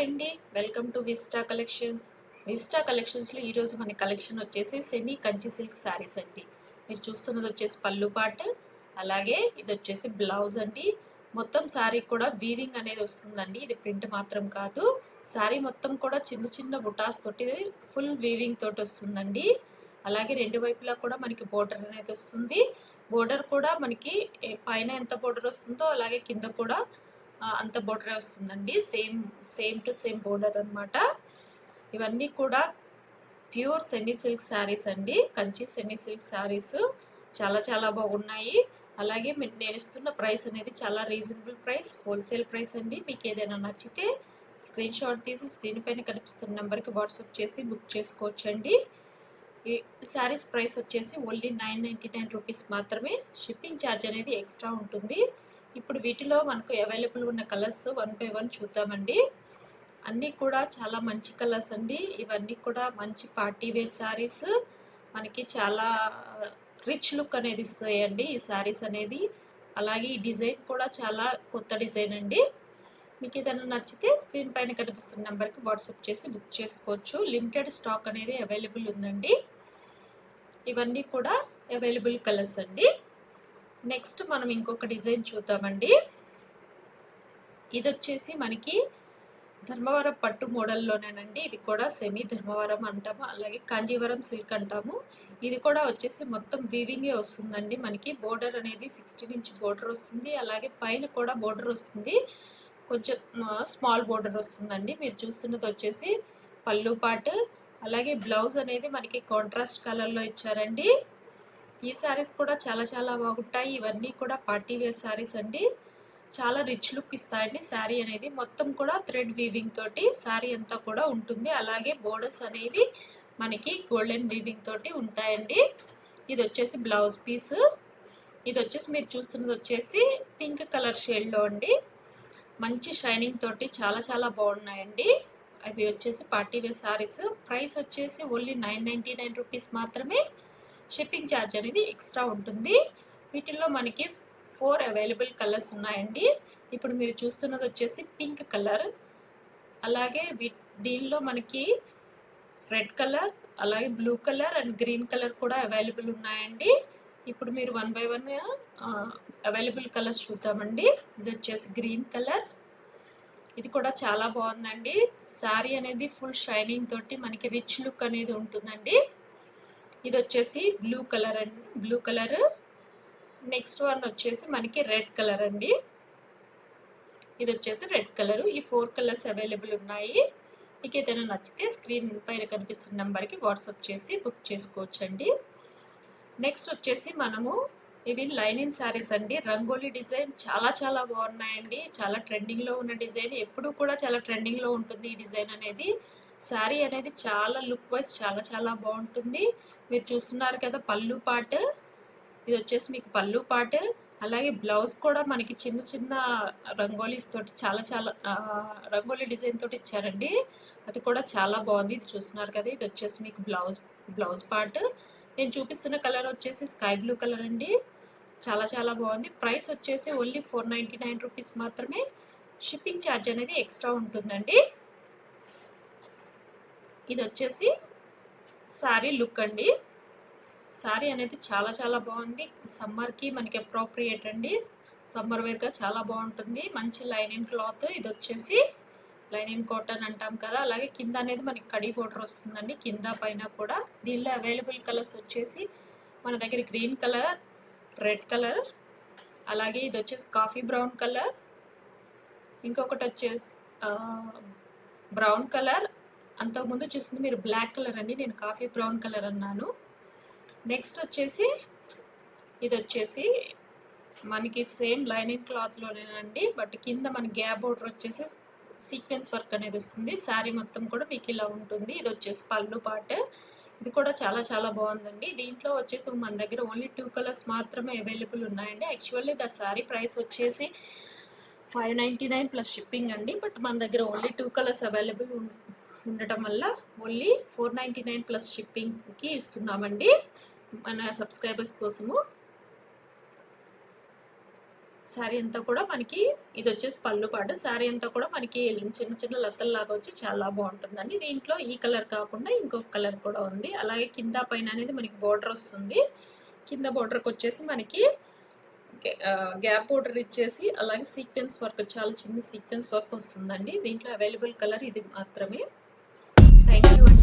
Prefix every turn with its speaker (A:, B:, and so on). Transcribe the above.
A: అండి, welcome to Vista collections. Vista కలెక్షన్స్లో ఈరోజు మన కలెక్షన్ వచ్చేసి సెమీ కంచి సిల్క్ శారీస్ అండి. మీరు చూస్తున్నది వచ్చేసి పళ్ళు పార్ట్, అలాగే ఇది వచ్చేసి బ్లౌజ్ అండి. మొత్తం శారీ కూడా వీవింగ్ అనేది వస్తుందండి. ఇది ప్రింట్ మాత్రం కాదు, శారీ మొత్తం కూడా చిన్న చిన్న బుటాస్ తోటి ఫుల్ వీవింగ్ తోటి వస్తుందండి. అలాగే రెండు వైపులా కూడా మనకి బోర్డర్ అనేది వస్తుంది. బోర్డర్ కూడా మనకి పైన ఎంత బోర్డర్ వస్తుందో అలాగే కింద కూడా అంత బోర్డర్ వస్తుందండి. సేమ్ టు సేమ్ బోర్డర్ అనమాట. ఇవన్నీ కూడా ప్యూర్ సెమీ సిల్క్ శారీస్ అండి, కంచి సెమీ సిల్క్ శారీస్ చాలా చాలా బాగున్నాయి. అలాగే నేను ఇస్తున్న ప్రైస్ అనేది చాలా రీజనబుల్ ప్రైస్, హోల్సేల్ ప్రైస్ అండి. మీకు ఏదైనా నచ్చితే స్క్రీన్ షాట్ తీసి స్క్రీన్ పైన కనిపిస్తున్న నెంబర్కి వాట్సాప్ చేసి బుక్ చేసుకోవచ్చండి. ఈ శారీస్ ప్రైస్ వచ్చేసి ఓన్లీ 999 రూపీస్ మాత్రమే. షిప్పింగ్ ఛార్జ్ అనేది ఎక్స్ట్రా ఉంటుంది. ఇప్పుడు వీటిలో మనకు అవైలబుల్ ఉన్న కలర్స్ వన్ బై వన్ చూద్దామండి. అన్నీ కూడా చాలా మంచి కలర్స్ అండి. ఇవన్నీ కూడా మంచి పార్టీ వేర్ శారీస్, మనకి చాలా రిచ్ లుక్ అనేది ఇస్తాయండి ఈ శారీస్ అనేది. అలాగే ఈ డిజైన్ కూడా చాలా కొత్త డిజైన్ అండి. మీకు ఏదైనా నచ్చితే స్క్రీన్ పైన కనిపిస్తున్న నెంబర్కి వాట్సాప్ చేసి బుక్ చేసుకోవచ్చు. లిమిటెడ్ స్టాక్ అనేది అవైలబుల్ ఉందండి. ఇవన్నీ కూడా అవైలబుల్ కలర్స్ అండి. నెక్స్ట్ మనం ఇంకొక డిజైన్ చూద్దామండి. ఇది వచ్చేసి మనకి ధర్మవరం పట్టు మోడల్లోనేనండి. ఇది కూడా సెమీ ధర్మవరం అంటాము, అలాగే కాంజీవరం సిల్క్ అంటాము. ఇది కూడా వచ్చేసి మొత్తం వీవింగే వస్తుందండి. మనకి బోర్డర్ అనేది 16 ఇంచ్ బోర్డర్ వస్తుంది, అలాగే పైన కూడా బోర్డర్ వస్తుంది, కొంచెం స్మాల్ బోర్డర్ వస్తుందండి. మీరు చూస్తున్నది వచ్చేసి పళ్ళు పార్ట్, అలాగే బ్లౌజ్ అనేది మనకి కాంట్రాస్ట్ కలర్లో ఇచ్చారండి. ఈ శారీస్ కూడా చాలా చాలా బాగుంటాయి. ఇవన్నీ కూడా పార్టీ వేర్ శారీస్ అండి. చాలా రిచ్ లుక్ ఇస్తాయండి. శారీ అనేది మొత్తం కూడా థ్రెడ్ వీవింగ్ తోటి శారీ అంతా కూడా ఉంటుంది. అలాగే బోర్డర్స్ అనేవి మనకి గోల్డెన్ వీవింగ్ తోటి ఉంటాయండి. ఇది వచ్చేసి బ్లౌజ్ పీస్. ఇది వచ్చేసి మీరు చూస్తున్నది వచ్చేసి పింక్ కలర్ షేడ్లో అండి. మంచి షైనింగ్ తోటి చాలా చాలా బాగున్నాయండి. అవి వచ్చేసి పార్టీ వేర్ శారీస్. ప్రైస్ వచ్చేసి ఓన్లీ 999 రూపీస్ మాత్రమే. షిప్పింగ్ ఛార్జ్ అనేది ఎక్స్ట్రా ఉంటుంది. వీటిల్లో మనకి 4 అవైలబుల్ కలర్స్ ఉన్నాయండి. ఇప్పుడు మీరు చూస్తున్నది వచ్చేసి పింక్ కలర్, అలాగే దీనిలో మనకి రెడ్ కలర్, అలాగే blue colour and green colour కూడా అవైలబుల్ ఉన్నాయండి. ఇప్పుడు మీరు one by one available colours చూద్దామండి. ఇది వచ్చేసి గ్రీన్ కలర్. ఇది కూడా చాలా బాగుందండి. శారీ అనేది ఫుల్ షైనింగ్ తోటి మనకి రిచ్ లుక్ అనేది ఉంటుందండి. ఇది వచ్చేసి బ్లూ కలర్ అండి, బ్లూ కలర్. నెక్స్ట్ వన్ వచ్చేసి మనకి రెడ్ కలర్ అండి. ఇది వచ్చేసి రెడ్ కలర్. ఈ 4 కలర్స్ అవైలబుల్ ఉన్నాయి. మీకు ఏదైనా నచ్చితే స్క్రీన్ పైన కనిపిస్తున్న నెంబర్కి వాట్సాప్ చేసి బుక్ చేసుకోవచ్చండి. నెక్స్ట్ వచ్చేసి మనము ఇవి లైనింగ్ శారీస్ అండి. రంగోలీ డిజైన్ చాలా చాలా బాగున్నాయండి. చాలా ట్రెండింగ్లో ఉన్న డిజైన్, ఎప్పుడు కూడా చాలా ట్రెండింగ్లో ఉంటుంది ఈ డిజైన్ అనేది. శారీ అనేది చాలా లుక్ వైజ్ చాలా చాలా బాగుంటుంది. మీరు చూస్తున్నారు కదా పళ్ళు పార్ట్, ఇది వచ్చేసి మీకు పళ్ళు పార్ట్. అలాగే బ్లౌజ్ కూడా మనకి చిన్న చిన్న రంగోలీస్ తోటి చాలా చాలా రంగోలీ డిజైన్ తోటి ఇచ్చారండి. అది కూడా చాలా బాగుంది. ఇది చూస్తున్నారు కదా, ఇది వచ్చేసి మీకు బ్లౌజ్ పార్ట్. నేను చూపిస్తున్న కలర్ వచ్చేసి స్కై బ్లూ కలర్ అండి. చాలా చాలా బాగుంది. ప్రైస్ వచ్చేసి ఓన్లీ 499 రూపీస్ మాత్రమే. షిప్పింగ్ ఛార్జ్ అనేది ఎక్స్ట్రా ఉంటుందండి. ఇది వచ్చేసి శారీ లుక్ అండి. శారీ అనేది చాలా చాలా బాగుంది. సమ్మర్కి మనకి అప్రోప్రియేట్ అండి. సమ్మర్ వేర్గా చాలా బాగుంటుంది. మంచి లైనింగ్ క్లాత్. ఇది వచ్చేసి లైనింగ్ కాటన్ అంటాం కదా. అలాగే కింద అనేది మనకి కడీ బోర్డర్ వస్తుందండి, కింద పైన కూడా. దీనిలో అవైలబుల్ కలర్స్ వచ్చేసి మన దగ్గర గ్రీన్ కలర్, రెడ్ కలర్, అలాగే ఇది వచ్చేసి కాఫీ బ్రౌన్ కలర్, ఇంకొకటి వచ్చేసి బ్రౌన్ కలర్. అంతకుముందు చూస్తుంది మీరు బ్లాక్ కలర్ అండి, నేను కాఫీ బ్రౌన్ కలర్ అన్నాను. నెక్స్ట్ వచ్చేసి ఇది వచ్చేసి మనకి సేమ్ లైనింగ్ క్లాత్లోనేనండి, బట్ కింద మన గ్యాప్ బోర్డర్ వచ్చేసి సీక్వెన్స్ వర్క్ అనేది వస్తుంది. శారీ మొత్తం కూడా మీకు ఇలా ఉంటుంది. ఇది వచ్చేసి పళ్ళు పార్ట్. ఇది కూడా చాలా చాలా బాగుందండి. దీంట్లో వచ్చేసి మన దగ్గర ఓన్లీ 2 కలర్స్ మాత్రమే అవైలబుల్ ఉన్నాయండి. యాక్చువల్లీ ద శారీ ప్రైస్ వచ్చేసి 599 ప్లస్ షిప్పింగ్ అండి, బట్ మన దగ్గర ఓన్లీ 2 కలర్స్ అవైలబుల్ ఉండటం వల్ల ఓన్లీ 499 ప్లస్ షిప్పింగ్కి ఇస్తున్నామండి మన సబ్స్క్రైబర్స్ కోసము. శారీ అంతా కూడా మనకి ఇది వచ్చేసి పళ్ళు పాటు. శారీ అంతా కూడా మనకి చిన్న చిన్న లతల్లాగా వచ్చి చాలా బాగుంటుందండి. దీంట్లో ఈ కలర్ కాకుండా ఇంకొక కలర్ కూడా ఉంది. అలాగే కింద పైన అనేది మనకి బార్డర్ వస్తుంది. కింద బార్డర్కి వచ్చేసి మనకి గ్యాప్ బార్డర్ ఇచ్చేసి అలాగే సీక్వెన్స్ వర్క్, చాలా చిన్న సీక్వెన్స్ వర్క్ వస్తుందండి. దీంట్లో అవైలబుల్ కలర్ ఇది మాత్రమే. థ్యాంక్ యూ అండి.